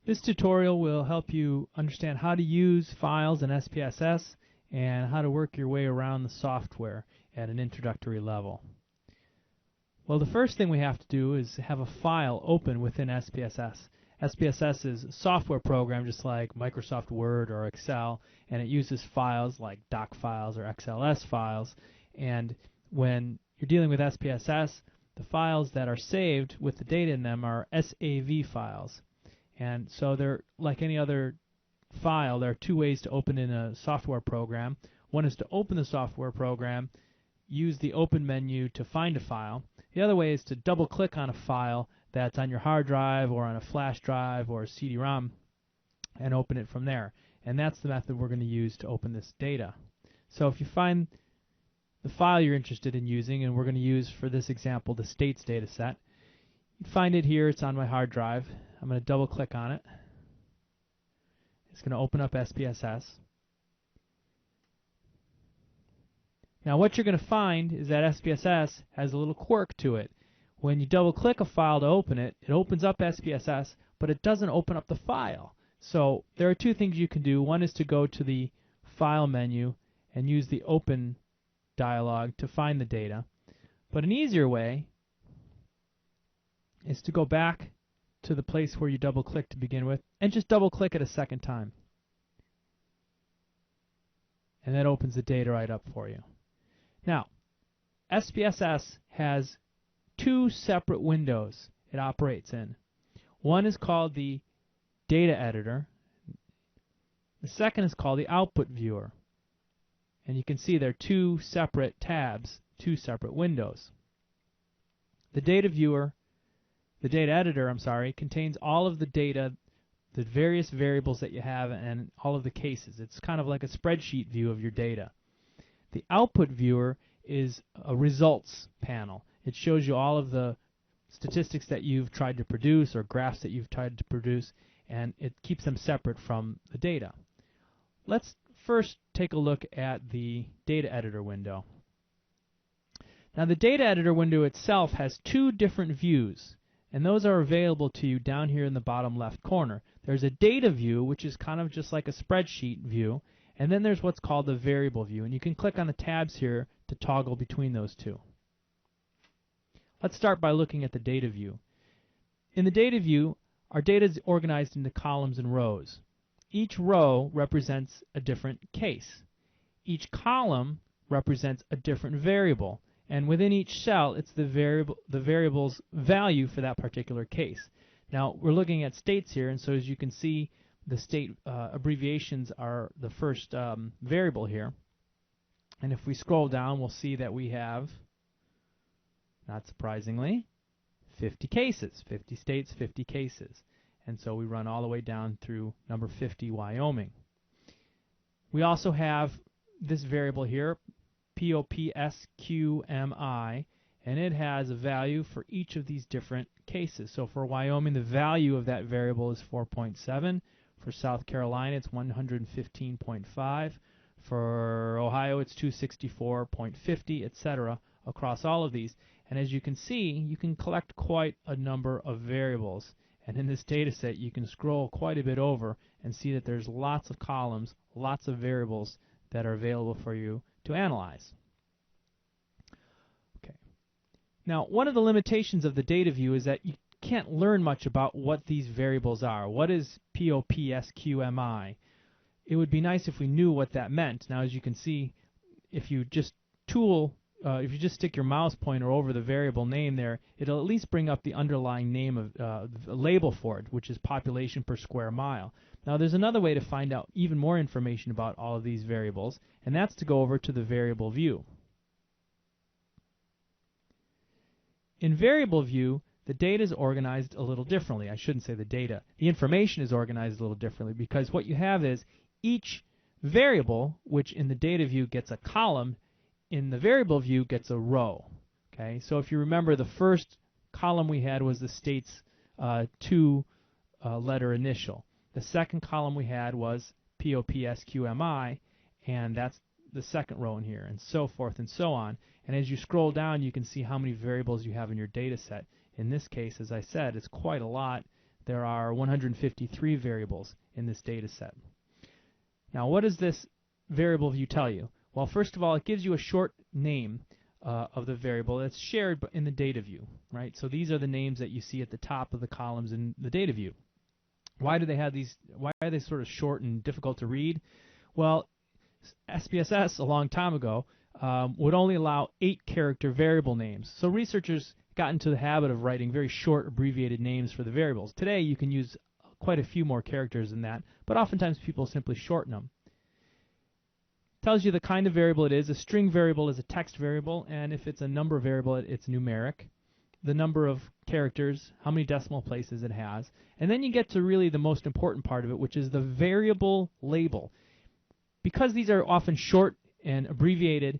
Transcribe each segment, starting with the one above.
This tutorial will help you understand how to use files in SPSS and how to work your way around the software at an introductory level. Well, the first thing we have to do is have a file open within SPSS. SPSS is a software program just like Microsoft Word or Excel, and it uses files like doc files or XLS files. And when you're dealing with SPSS, the files that are saved with the data in them are SAV files. And so they're like any other file. There are two ways to open in a software program. One is to open the software program, use the open menu to find a file. The other way is to double click on a file that's on your hard drive or on a flash drive or a CD-ROM and open it from there. And that's the method we're going to use to open this data. So if you find the file you're interested in using, and we're going to use for this example the states data set, you find it here. It's on my hard drive. I'm going to double click on it. It's going to open up SPSS. Now what you're going to find is that SPSS has a little quirk to it. When you double click a file to open it, it opens up SPSS, but it doesn't open up the file. So there are two things you can do. One is to go to the File menu and use the Open dialog to find the data. But an easier way is to go back to the place where you double click to begin with and just double click it a second time. And that opens the data right up for you. Now, SPSS has two separate windows it operates in. One is called the data editor. The second is called the output viewer. And you can see they're two separate tabs, two separate windows. The data editor, contains all of the data, the various variables that you have, and all of the cases. It's kind of like a spreadsheet view of your data. The output viewer is a results panel. It shows you all of the statistics that you've tried to produce or graphs that you've tried to produce, and it keeps them separate from the data. Let's first take a look at the data editor window. Now the data editor window itself has two different views, and those are available to you down here in the bottom left corner. There's a data view, which is kind of just like a spreadsheet view, and then there's what's called the variable view, and you can click on the tabs here to toggle between those two. Let's start by looking at the data view. In the data view, our data is organized into columns and rows. Each row represents a different case. Each column represents a different variable, and within each cell it's the variable's value for that particular case. Now we're looking at states here, and so as you can see, the state abbreviations are the first variable here. And if we scroll down, we'll see that we have, not surprisingly, 50 cases, 50 states, 50 cases. And so we run all the way down through number 50, Wyoming. We also have this variable here, POPSQMI, and it has a value for each of these different cases. So for Wyoming, the value of that variable is 4.7. For South Carolina, it's 115.5. For Ohio, it's 264.50, etc. across all of these. And as you can see, you can collect quite a number of variables. And in this data set, you can scroll quite a bit over and see that there's lots of columns, lots of variables that are available for you to analyze. Okay. Now, one of the limitations of the data view is that you can't learn much about what these variables are. What is POPSQMI? It would be nice if we knew what that meant. Now, as you can see, if you just stick your mouse pointer over the variable name there, it'll at least bring up the underlying name of the label for it, which is population per square mile. Now, there's another way to find out even more information about all of these variables, and that's to go over to the variable view. In variable view, the data is organized a little differently. I shouldn't say the data. The information is organized a little differently, because what you have is each variable, which in the data view gets a column, in the variable view gets a row. Okay, so if you remember, the first column we had was the state's two-letter initial. The second column we had was POPSQMI, and that's the second row in here, and so forth and so on. And as you scroll down, you can see how many variables you have in your data set. In this case, as I said, it's quite a lot. there are 153 variables in this data set. Now, what does this variable view tell you? Well, first of all, it gives you a short name of the variable that's shared in the data view, right? So these are the names that you see at the top of the columns in the data view. Why do they have these? Why are they sort of short and difficult to read? Well, SPSS a long time ago would only allow 8-character variable names. So researchers got into the habit of writing very short abbreviated names for the variables. Today you can use quite a few more characters than that, but oftentimes people simply shorten them. Tells you the kind of variable it is. A string variable is a text variable, and if it's a number variable, it's numeric. The number of characters, how many decimal places it has, and then you get to really the most important part of it, which is the variable label. Because these are often short and abbreviated,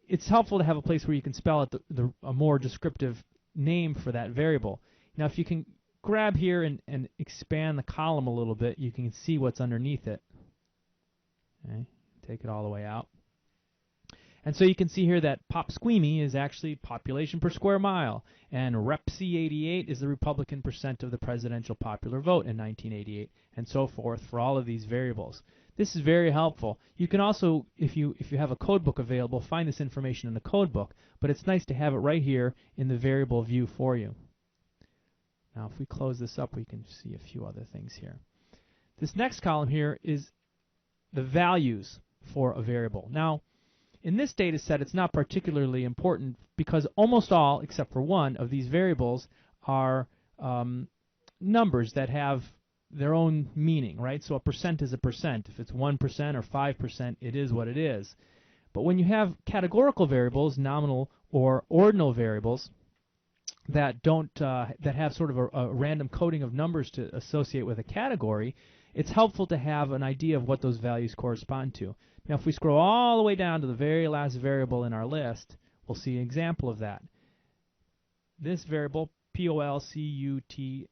it's helpful to have a place where you can spell out a more descriptive name for that variable. Now, if you can grab here and expand the column a little bit, you can see what's underneath it. Okay, take it all the way out. And so you can see here that Pop-Squeamy is actually population per square mile, and Rep-C88 is the Republican percent of the presidential popular vote in 1988, and so forth for all of these variables. This is very helpful. You can also, if you have a code book available, find this information in the code book, but it's nice to have it right here in the variable view for you. Now, if we close this up, we can see a few other things here. This next column here is the values for a variable. Now, in this data set, it's not particularly important because almost all, except for one, of these variables are numbers that have their own meaning, right? So a percent is a percent. If it's 1% or 5%, it is what it is. But when you have categorical variables, nominal or ordinal variables, that don't that have sort of a random coding of numbers to associate with a category, it's helpful to have an idea of what those values correspond to. Now, if we scroll all the way down to the very last variable in our list, we'll see an example of that. This variable, POLCULTR,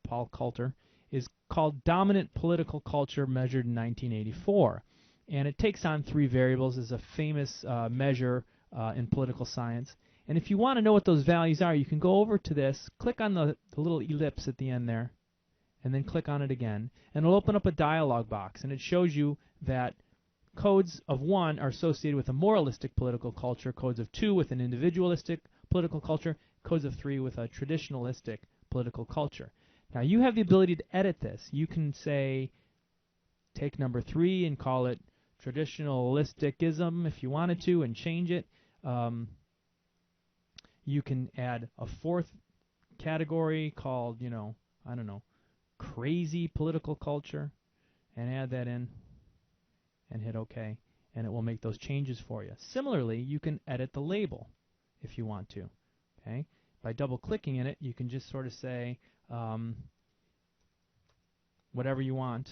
Paul Coulter, is called Dominant Political Culture Measured in 1984. And it takes on 3 variables as a famous measure in political science. And if you want to know what those values are, you can go over to this, click on the little ellipse at the end there, and then click on it again, and it'll open up a dialog box, and it shows you that codes of 1 are associated with a moralistic political culture, codes of 2 with an individualistic political culture, codes of 3 with a traditionalistic political culture. Now, you have the ability to edit this. You can say, take number 3 and call it traditionalisticism if you wanted to, and change it. You can add a 4th category called, I don't know, crazy political culture, and add that in and hit OK, and it will make those changes for you. Similarly, you can edit the label if you want to. Okay, by double-clicking in it, you can just sort of say whatever you want,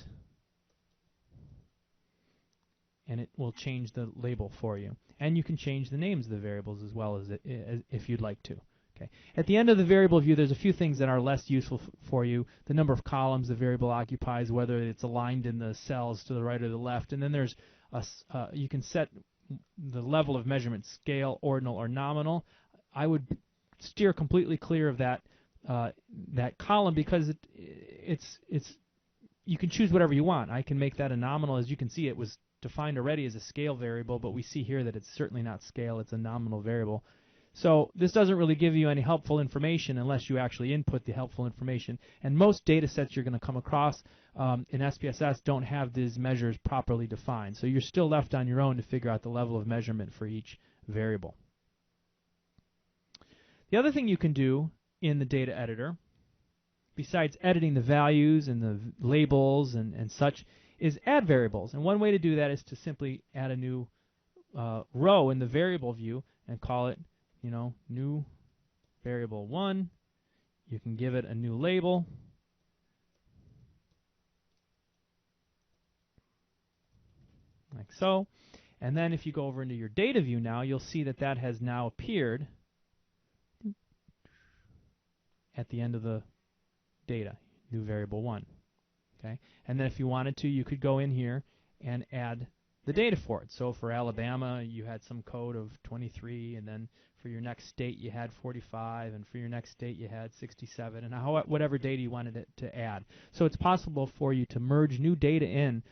and it will change the label for you. And you can change the names of the variables as well as if you'd like to. Okay. At the end of the variable view, there's a few things that are less useful for you. The number of columns the variable occupies, whether it's aligned in the cells to the right or the left, and then there's you can set the level of measurement, scale, ordinal, or nominal. I would steer completely clear of that column because it's you can choose whatever you want. I can make that a nominal. As you can see, it was defined already as a scale variable, but we see here that it's certainly not scale. It's a nominal variable. So this doesn't really give you any helpful information unless you actually input the helpful information. And most data sets you're going to come across in SPSS don't have these measures properly defined. So you're still left on your own to figure out the level of measurement for each variable. The other thing you can do in the data editor, besides editing the values and the labels and such, is add variables. And one way to do that is to simply add a new row in the variable view and call it new variable 1. You can give it a new label. Like so. And then if you go over into your data view now, you'll see that that has now appeared at the end of the data, new variable 1. Okay? And then if you wanted to, you could go in here and add the data for it. So for Alabama, you had some code of 23, and then for your next state you had 45, and for your next state you had 67, and whatever data you wanted it to add. So it's possible for you to merge new data in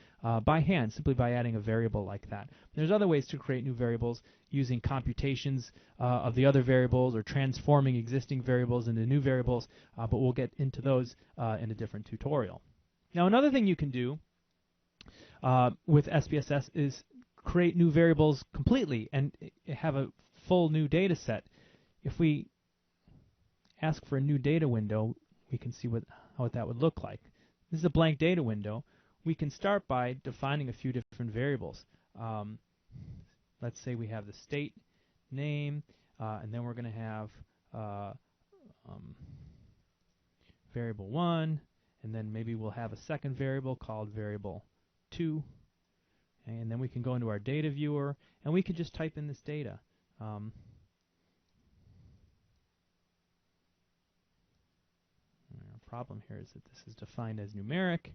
by hand, simply by adding a variable like that. There's other ways to create new variables using computations of the other variables or transforming existing variables into new variables, but we'll get into those in a different tutorial. Now, another thing you can do with SPSS is create new variables completely and have a full new data set. If we ask for a new data window, we can see what that would look like. This is a blank data window. We can start by defining a few different variables. Let's say we have the state name, and then we're going to have variable 1, and then maybe we'll have a second variable called variable 2, and then we can go into our data viewer, and we can just type in this data. Our problem here is that this is defined as numeric.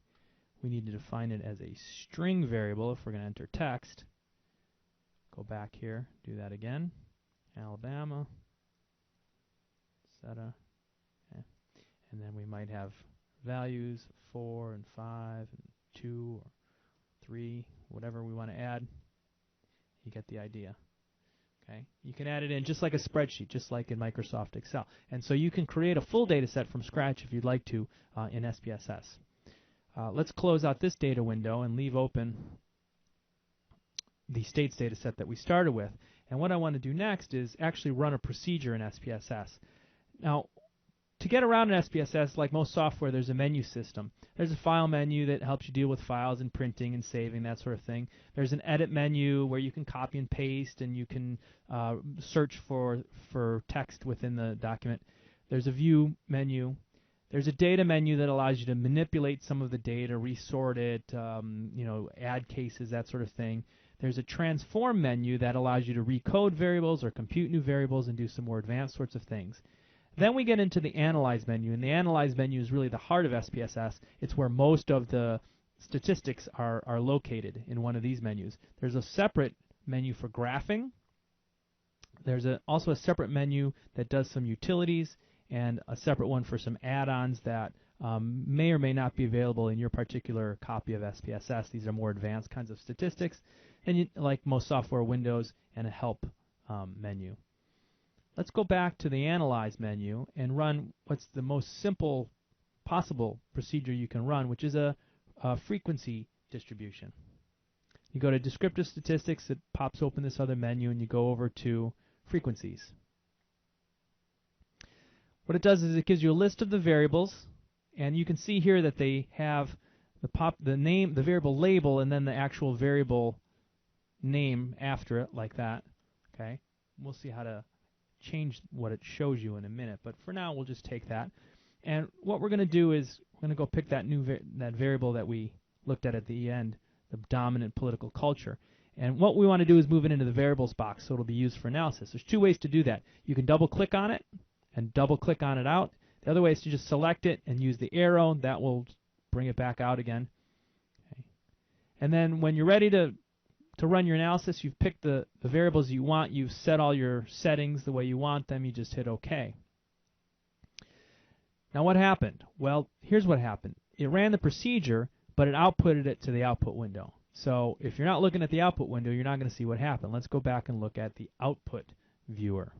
We need to define it as a string variable if we're going to enter text. Go back here, do that again. Alabama, etc. Okay. And then we might have values 4 and 5 and 2 or 3, whatever we want to add. You get the idea. Okay. You can add it in just like a spreadsheet, just like in Microsoft Excel. And so you can create a full data set from scratch if you'd like to in SPSS. Let's close out this data window and leave open the states data set that we started with. And what I want to do next is actually run a procedure in SPSS. Now, to get around in SPSS, like most software, there's a menu system. There's a file menu that helps you deal with files and printing and saving, that sort of thing. There's an edit menu where you can copy and paste, and you can search for text within the document. There's a view menu. There's a data menu that allows you to manipulate some of the data, resort it, add cases, that sort of thing. There's a transform menu that allows you to recode variables or compute new variables and do some more advanced sorts of things. Then we get into the Analyze menu, and the Analyze menu is really the heart of SPSS. It's where most of the statistics are located in one of these menus. There's a separate menu for graphing. There's also a separate menu that does some utilities, and a separate one for some add-ons that may or may not be available in your particular copy of SPSS. These are more advanced kinds of statistics, and like most software, Windows, and a help menu. Let's go back to the Analyze menu and run what's the most simple possible procedure you can run, which is a frequency distribution. You go to Descriptive Statistics, it pops open this other menu, and you go over to Frequencies. What it does is it gives you a list of the variables, and you can see here that they have the name, the variable label, and then the actual variable name after it, like that. Okay, we'll see how to change what it shows you in a minute, but for now we'll just take that. And what we're going to do is we're going to go pick that that variable that we looked at the end, the dominant political culture. And what we want to do is move it into the variables box so it'll be used for analysis. There's two ways to do that. You can double click on it and double click on it out. The other way is to just select it and use the arrow. That will bring it back out again. Okay. And then when you're ready to run your analysis, you've picked the variables you want, you've set all your settings the way you want them, you just hit OK. Now what happened? Well, here's what happened. It ran the procedure, but it outputted it to the output window. So if you're not looking at the output window, you're not going to see what happened. Let's go back and look at the output viewer.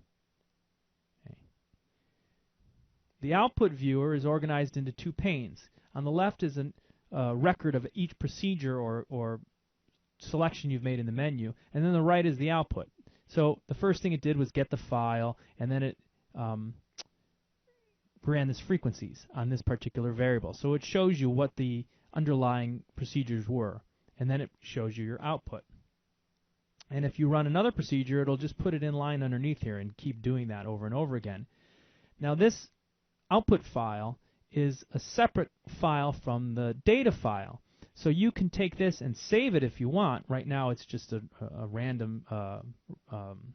Okay. The output viewer is organized into two panes. On the left is a record of each procedure or selection you've made in the menu, and then the right is the output. So the first thing it did was get the file, and then it ran this frequencies on this particular variable. So it shows you what the underlying procedures were, and then it shows you your output. And if you run another procedure, it'll just put it in line underneath here and keep doing that over and over again. Now this output file is a separate file from the data file. So you can take this and save it if you want. Right now it's just a random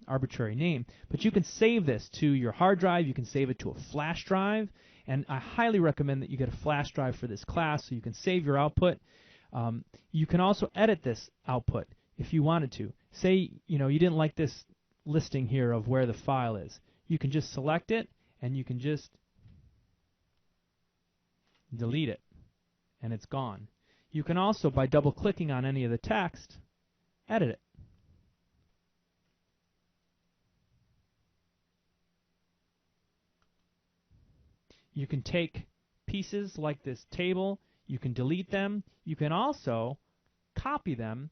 arbitrary name. But you can save this to your hard drive. You can save it to a flash drive. And I highly recommend that you get a flash drive for this class so you can save your output. You can also edit this output. if you wanted to. Say, you didn't like this listing here of where the file is. You can just select it, and you can just delete it, and it's gone. You can also, by double-clicking on any of the text, edit it. You can take pieces like this table, you can delete them, you can also copy them,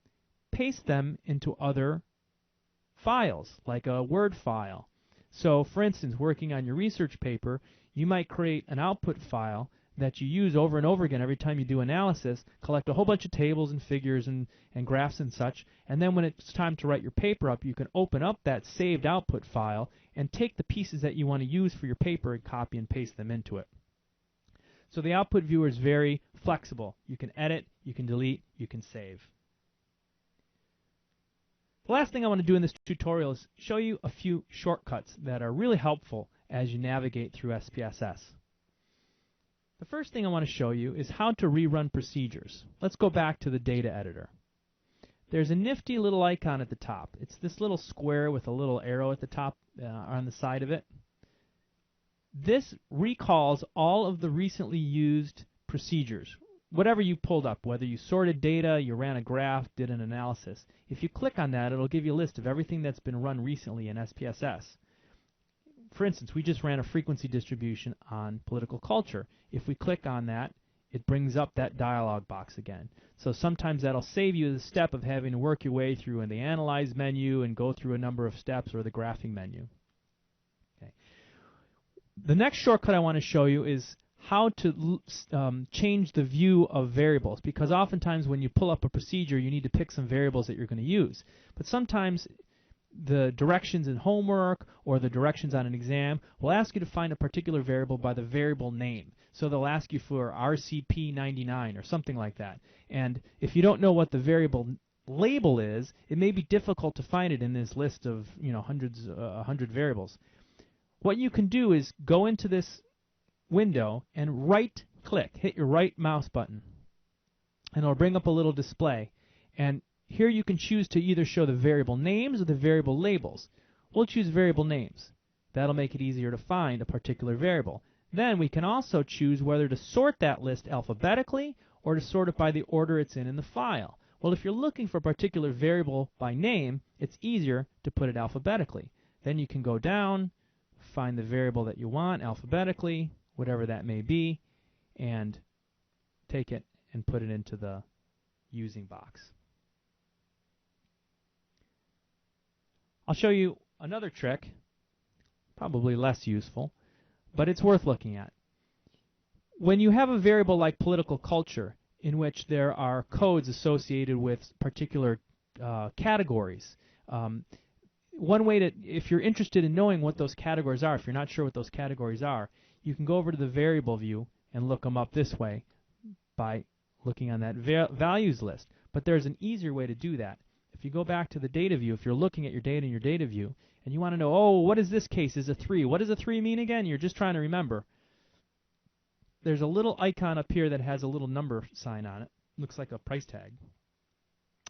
paste them into other files, like a Word file. So, for instance, working on your research paper, you might create an output file that you use over and over again every time you do analysis, collect a whole bunch of tables and figures and graphs and such, and then when it's time to write your paper up, you can open up that saved output file and take the pieces that you want to use for your paper and copy and paste them into it. So the output viewer is very flexible. You can edit, you can delete, you can save. The last thing I want to do in this tutorial is show you a few shortcuts that are really helpful as you navigate through SPSS. The first thing I want to show you is how to rerun procedures. Let's go back to the data editor. There's a nifty little icon at the top. It's this little square with a little arrow at the top on the side of it. This recalls all of the recently used procedures. Whatever you pulled up, whether you sorted data, you ran a graph, did an analysis. If you click on that, it'll give you a list of everything that's been run recently in SPSS. For instance, we just ran a frequency distribution on political culture. If we click on that, it brings up that dialog box again. So sometimes that'll save you the step of having to work your way through in the Analyze menu and go through a number of steps, or the Graphing menu. Okay. The next shortcut I want to show you is how to change the view of variables, because oftentimes when you pull up a procedure, you need to pick some variables that you're going to use. But sometimes the directions in homework or the directions on an exam will ask you to find a particular variable by the variable name. So they'll ask you for RCP99 or something like that. And if you don't know what the variable label is, it may be difficult to find it in this list of 100 variables. What you can do is go into this window and right-click, hit your right mouse button, and it'll bring up a little display. And here you can choose to either show the variable names or the variable labels. We'll choose variable names. That'll make it easier to find a particular variable. Then we can also choose whether to sort that list alphabetically or to sort it by the order it's in the file. Well, if you're looking for a particular variable by name, it's easier to put it alphabetically. Then you can go down, find the variable that you want alphabetically, whatever that may be, and take it and put it into the using box. I'll show you another trick, probably less useful, but it's worth looking at. When you have a variable like political culture, in which there are codes associated with particular categories, one way to, if you're interested in knowing what those categories are, if you're not sure what those categories are, you can go over to the variable view and look them up this way by looking on that values list. But there's an easier way to do that. If you go back to the data view, if you're looking at your data in your data view, and you want to know, oh, what is this case? Is a 3? What does a 3 mean again? You're just trying to remember. There's a little icon up here that has a little number sign on it. Looks like a price tag.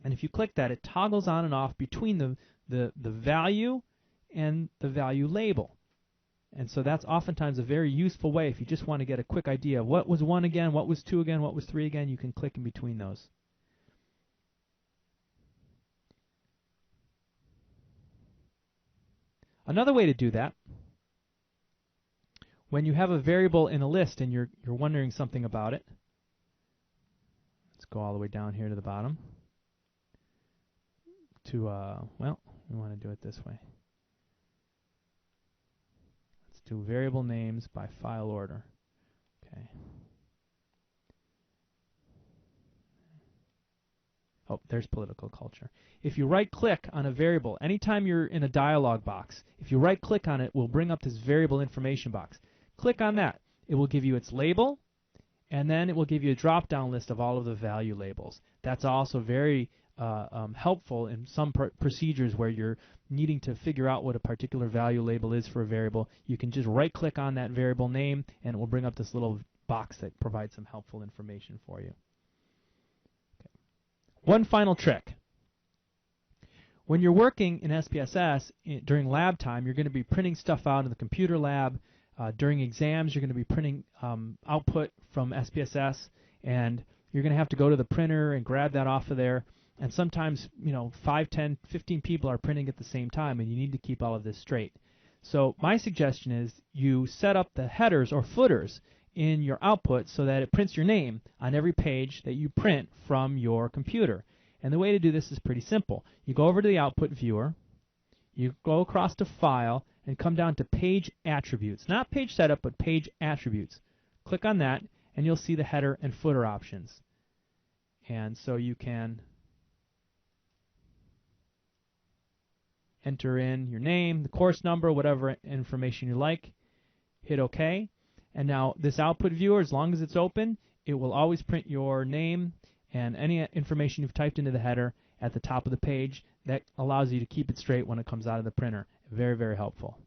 And if you click that, it toggles on and off between the value and the value label. And so that's oftentimes a very useful way if you just want to get a quick idea of what was 1 again, what was 2 again, what was 3 again. You can click in between those. Another way to do that, when you have a variable in a list and you're wondering something about it, let's go all the way down here to the bottom to, well, we want to do it this way. Let's do variable names by file order. Okay. Oh, there's political culture. If you right-click on a variable, anytime you're in a dialog box, if you right-click on it, we'll bring up this variable information box. Click on that. It will give you its label, and then it will give you a drop-down list of all of the value labels. That's also very helpful in some procedures where you're needing to figure out what a particular value label is for a variable. You can just right-click on that variable name, and it will bring up this little box that provides some helpful information for you. One final trick. when you're working in SPSS during lab time, you're going to be printing stuff out in the computer lab. During exams, you're going to be printing output from SPSS, and you're going to have to go to the printer and grab that off of there. And sometimes, 5, 10, 15 people are printing at the same time, and you need to keep all of this straight. So my suggestion is you set up the headers or footers in your output so that it prints your name on every page that you print from your computer. And the way to do this is pretty simple. You go over to the output viewer, you go across to File, and come down to Page Attributes. Not Page Setup, but Page Attributes. Click on that, and you'll see the header and footer options. And so you can enter in your name, the course number, whatever information you like. Hit OK. And now this output viewer, as long as it's open, it will always print your name and any information you've typed into the header at the top of the page. That allows you to keep it straight when it comes out of the printer. Very, very helpful.